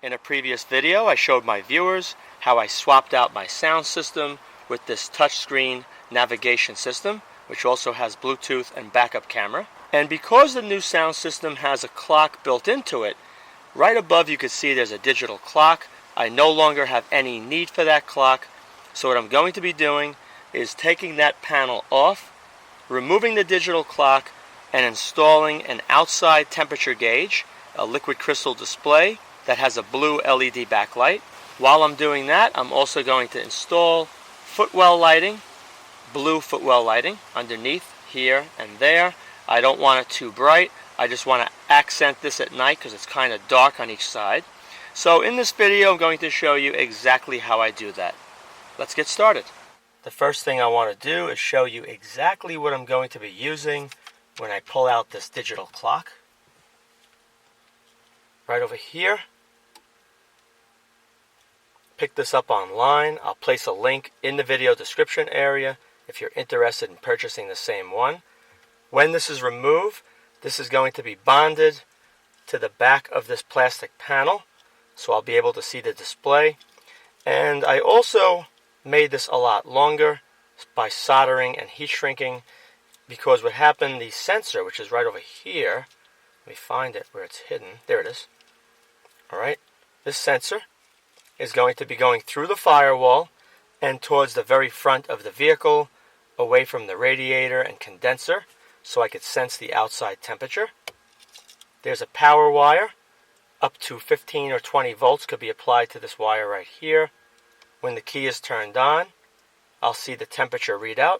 In a previous video, I showed my viewers how I swapped out my sound system with this touchscreen navigation system, which also has Bluetooth and backup camera. And because the new sound system has a clock built into it, right above you can see there's a digital clock. I no longer have any need for that clock. So what I'm going to be doing is taking that panel off, removing the digital clock, and installing an outside temperature gauge, a liquid crystal display that has a blue LED backlight. While I'm doing that, I'm also going to install Footwell Lighting, blue Footwell Lighting, underneath here and there. I don't want it too bright. I just want to accent this at night because it's kind of dark on each side. So in this video, I'm going to show you exactly how I do that. Let's get started. The first thing I want to do is show you exactly what I'm going to be using when I pull out this digital clock. Right over here. Pick this up online. I'll place a link in the video description area if you're interested in purchasing the same one. When this is removed, this is going to be bonded to the back of this plastic panel, so I'll be able to see the display. And I also made this a lot longer by soldering and heat shrinking, because what happened, the sensor, which is right over here, let me find it where it's hidden. There it is. Alright, this sensor is going to be going through the firewall and towards the very front of the vehicle, away from the radiator and condenser, so I could sense the outside temperature. There's a power wire. Up to 15 or 20 volts could be applied to this wire right here. When the key is turned on, I'll see the temperature readout.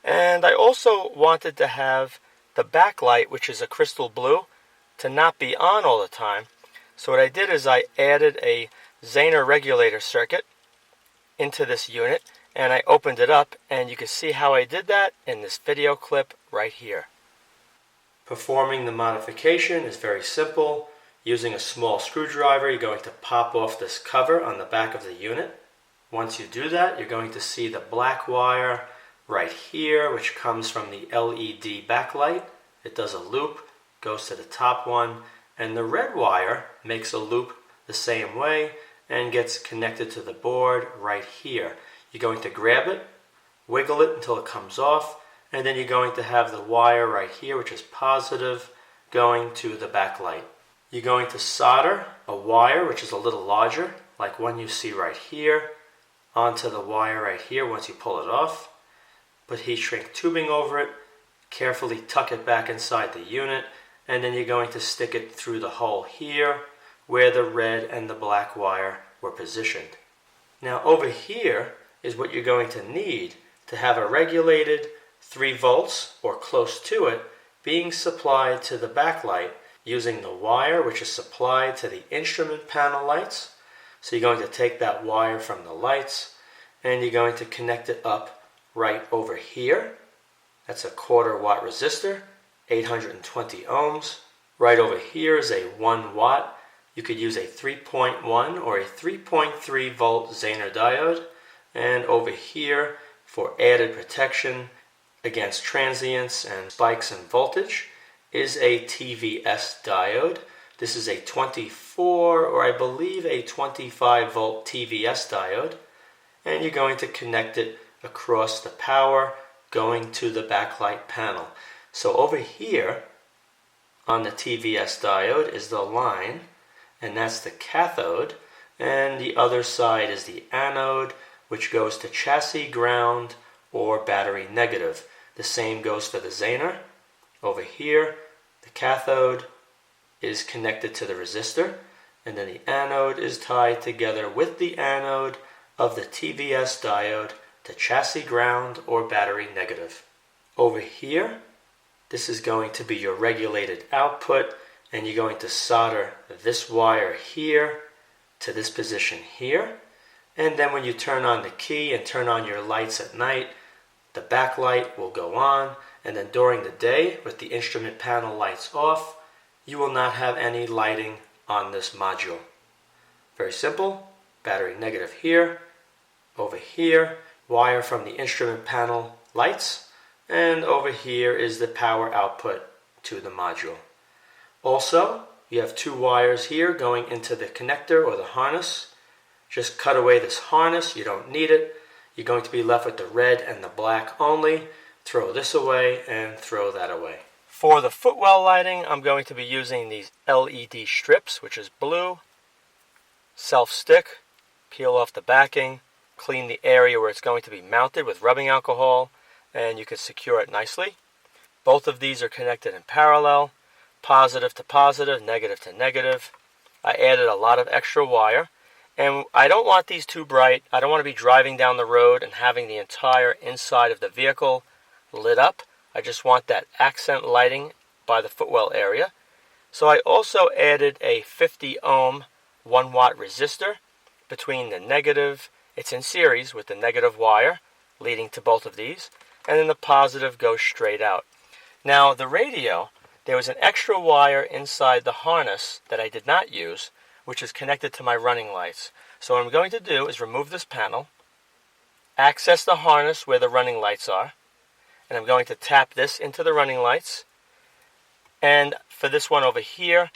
And I also wanted to have the backlight, which is a crystal blue, to not be on all the time. So what I did is I added a Zener regulator circuit into this unit, and I opened it up, and you can see how I did that in this video clip right here. Performing the modification is very simple. Using a small screwdriver, you're going to pop off this cover on the back of the unit. Once you do that, you're going to see the black wire right here, which comes from the LED backlight. It does a loop, goes to the top one, and the red wire makes a loop the same way and gets connected to the board right here. You're going to grab it, wiggle it until it comes off, and then you're going to have the wire right here, which is positive, going to the backlight. You're going to solder a wire, which is a little larger, like one you see right here, onto the wire right here once you pull it off. Put heat shrink tubing over it, carefully tuck it back inside the unit, and then you're going to stick it through the hole here where the red and the black wire were positioned. Now over here is what you're going to need to have a regulated 3 volts or close to it being supplied to the backlight using the wire which is supplied to the instrument panel lights. So you're going to take that wire from the lights and you're going to connect it up right over here. That's a 1/4 watt resistor, 820 ohms. Right over here is a 1 watt. You could use a 3.1 or a 3.3 volt Zener diode. And over here, for added protection against transients and spikes in voltage, is a TVS diode. This is a 24 or I believe a 25 volt TVS diode. And you're going to connect it across the power going to the backlight panel. So over here on the TVS diode is the line, and that's the cathode, and the other side is the anode, which goes to chassis ground or battery negative. The same goes for the Zener. Over here, the cathode is connected to the resistor, and then the anode is tied together with the anode of the TVS diode to chassis ground or battery negative. Over here, this is going to be your regulated output, and you're going to solder this wire here to this position here. And then when you turn on the key and turn on your lights at night, the backlight will go on, and then during the day, with the instrument panel lights off, you will not have any lighting on this module. Very simple. Battery negative here. Over here, wire from the instrument panel lights, and over here is the power output to the module. Also, You have two wires here going into the connector or the harness. Just cut away this harness, you don't need it. You're going to be left with the red and the black only. Throw this away and throw that away. For the footwell lighting, I'm going to be using these LED strips, which is blue. Self-stick, peel off the backing, clean the area where it's going to be mounted with rubbing alcohol, and you can secure it nicely. Both of these are connected in parallel, positive to positive, negative to negative. I added a lot of extra wire, and I don't want these too bright. I don't want to be driving down the road and having the entire inside of the vehicle lit up. I just want that accent lighting by the footwell area. So I also added a 50 ohm 1 watt resistor between the negative, it's in series with the negative wire leading to both of these, and then the positive goes straight out. Now the radio, there was an extra wire inside the harness that I did not use, which is connected to my running lights. So what I'm going to do is remove this panel, access the harness where the running lights are, and I'm going to tap this into the running lights. And for this one over here,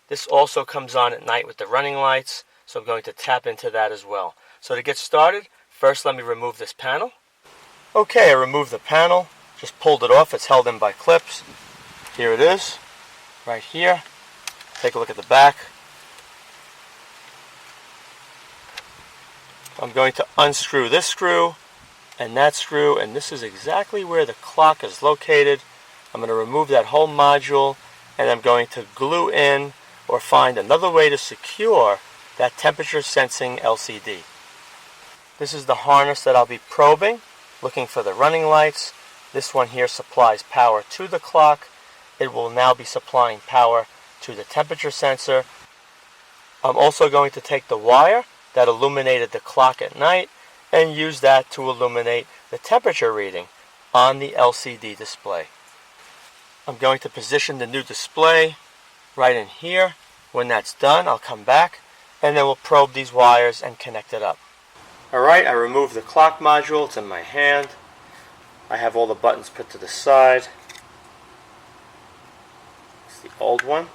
this also comes on at night with the running lights, so I'm going to tap into that as well. So to get started, first let me remove this panel. Okay, I removed the panel, just pulled it off, it's held in by clips. Here it is, right here. Take a look at the back. I'm going to unscrew this screw and that screw, and this is exactly where the clock is located. I'm going to remove that whole module, and I'm going to glue in or find another way to secure that temperature sensing LCD. This is the harness that I'll be probing, looking for the running lights. This one here supplies power to the clock. It will now be supplying power to the temperature sensor. I'm also going to take the wire that illuminated the clock at night and use that to illuminate the temperature reading on the LCD display. I'm going to position the new display right in here. When that's done, I'll come back and then we'll probe these wires and connect it up. Alright, I removed the clock module. It's in my hand. I have all the buttons put to the side. It's the old one.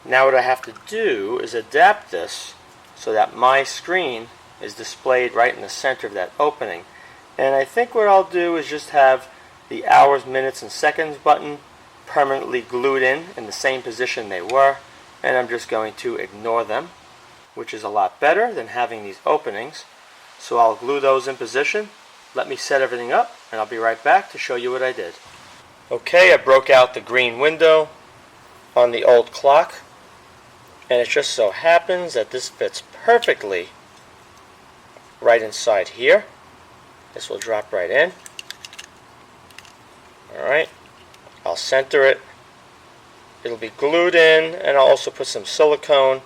Now what I have to do is adapt this so that my screen is displayed right in the center of that opening. And I think what I'll do is just have the hours, minutes, and seconds button permanently glued in the same position they were, and I'm just going to ignore them, which is a lot better than having these openings. So I'll glue those in position. Let me set everything up, and I'll be right back to show you what I did. Okay, I broke out the green window on the old clock, and it just so happens that this fits perfectly right inside here. This will drop right in. Alright, I'll center it. It'll be glued in, and I'll also put some silicone,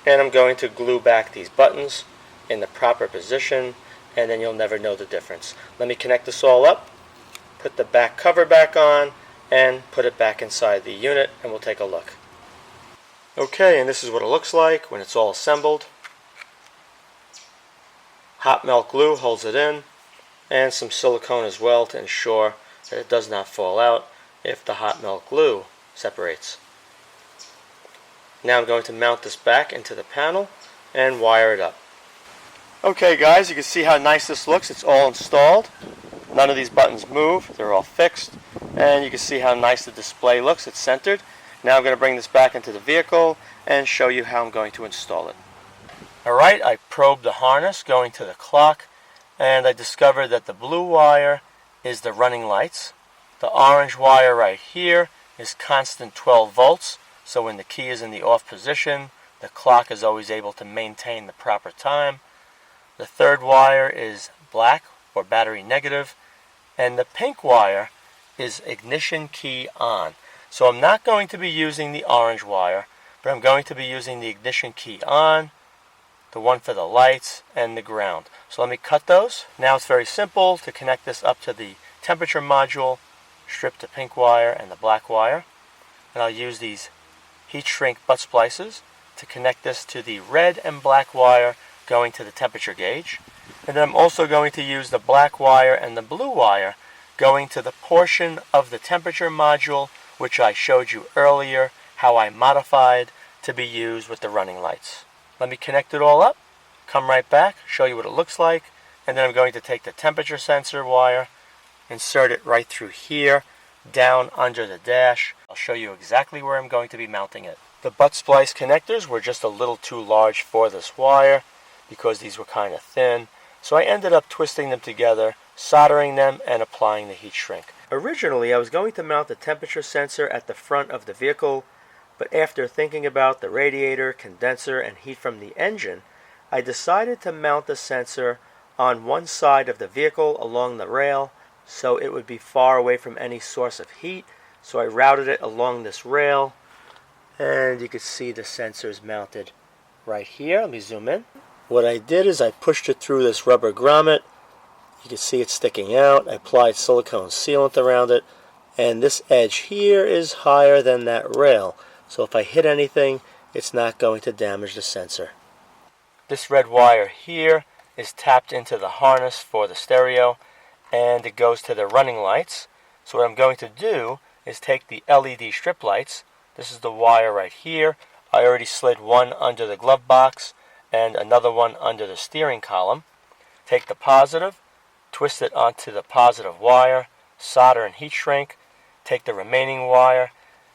and I'm going to glue back these buttons in the proper position, and then you'll never know the difference. Let me connect this all up, put the back cover back on, and put it back inside the unit, and we'll take a look. Okay, and this is what it looks like when it's all assembled. Hot melt glue holds it in, and some silicone as well to ensure that it does not fall out if the hot melt glue separates. Now I'm going to mount this back into the panel and wire it up. Okay guys, you can see how nice this looks. It's all installed. None of these buttons move. They're all fixed. And you can see how nice the display looks. It's centered. Now I'm going to bring this back into the vehicle and show you how I'm going to install it. Alright, I probed the harness going to the clock, and I discovered that the blue wire is the running lights. The orange wire right here is constant 12 volts, so when the key is in the off position, the clock is always able to maintain the proper time. The third wire is black or battery negative, and the pink wire is ignition key on. So I'm not going to be using the orange wire, but I'm going to be using the ignition key on, the one for the lights, and the ground. So let me cut those. Now it's very simple to connect this up to the temperature module, strip the pink wire and the black wire, and I'll use these heat shrink butt splices to connect this to the red and black wire going to the temperature gauge. And then I'm also going to use the black wire and the blue wire going to the portion of the temperature module which I showed you earlier how I modified to be used with the running lights. Let me connect it all up, come right back, show you what it looks like, and then I'm going to take the temperature sensor wire, insert it right through here, down under the dash. I'll show you exactly where I'm going to be mounting it. The butt splice connectors were just a little too large for this wire because these were kind of thin, so I ended up twisting them together, soldering them, and applying the heat shrink. Originally, I was going to mount the temperature sensor at the front of the vehicle, but after thinking about the radiator, condenser, and heat from the engine, I decided to mount the sensor on one side of the vehicle along the rail so it would be far away from any source of heat. So I routed it along this rail, and you can see the sensors mounted right here. Let me zoom in. What I did is I pushed it through this rubber grommet. You can see it sticking out. I applied silicone sealant around it, and this edge here is higher than that rail. So if I hit anything, it's not going to damage the sensor. This red wire here is tapped into the harness for the stereo, and it goes to the running lights. So what I'm going to do is take the LED strip lights. This is the wire right here. I already slid one under the glove box and another one under the steering column. Take the positive, twist it onto the positive wire, solder and heat shrink, take the remaining wire,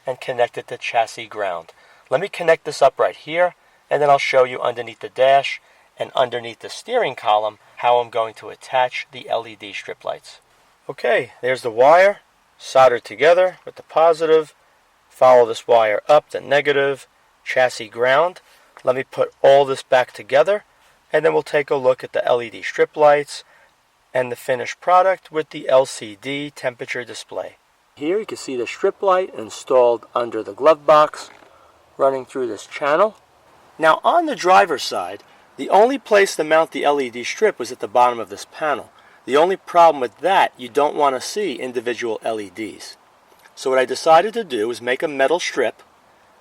and connect it to chassis ground. Let me connect this up right here, and then I'll show you underneath the dash and underneath the steering column how I'm going to attach the LED strip lights. Okay, there's the wire soldered together with the positive. Follow this wire up to negative, chassis ground. Let me put all this back together, and then we'll take a look at the LED strip lights and the finished product with the LCD temperature display. Here you can see the strip light installed under the glove box running through this channel. Now on the driver's side, the only place to mount the LED strip was at the bottom of this panel. The only problem with that, you don't want to see individual LEDs. So what I decided to do is make a metal strip.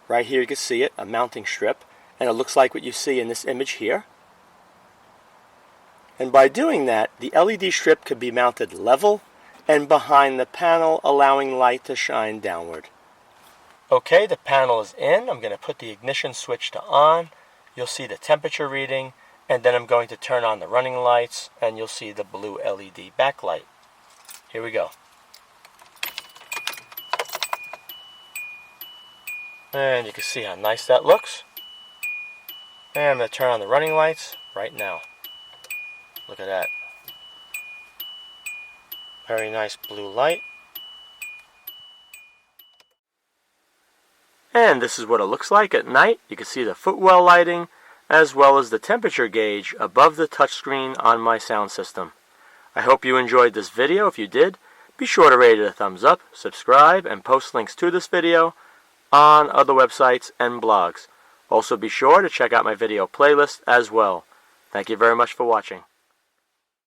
Right here you can see it, a mounting strip, and it looks like what you see in this image here. And by doing that, the LED strip could be mounted level and behind the panel, allowing light to shine downward. Okay, the panel is in. I'm going to put the ignition switch to on. You'll see the temperature reading, and then I'm going to turn on the running lights, and you'll see the blue LED backlight. Here we go. And you can see how nice that looks. And I'm going to turn on the running lights right now. Look at that. Very nice blue light. And this is what it looks like at night. You can see the Footwell lighting as well as the temperature gauge above the touchscreen on my sound system. I hope you enjoyed this video. If you did, be sure to rate it a thumbs up, subscribe, and post links to this video on other websites and blogs. Also be sure to check out my video playlist as well. Thank you very much for watching.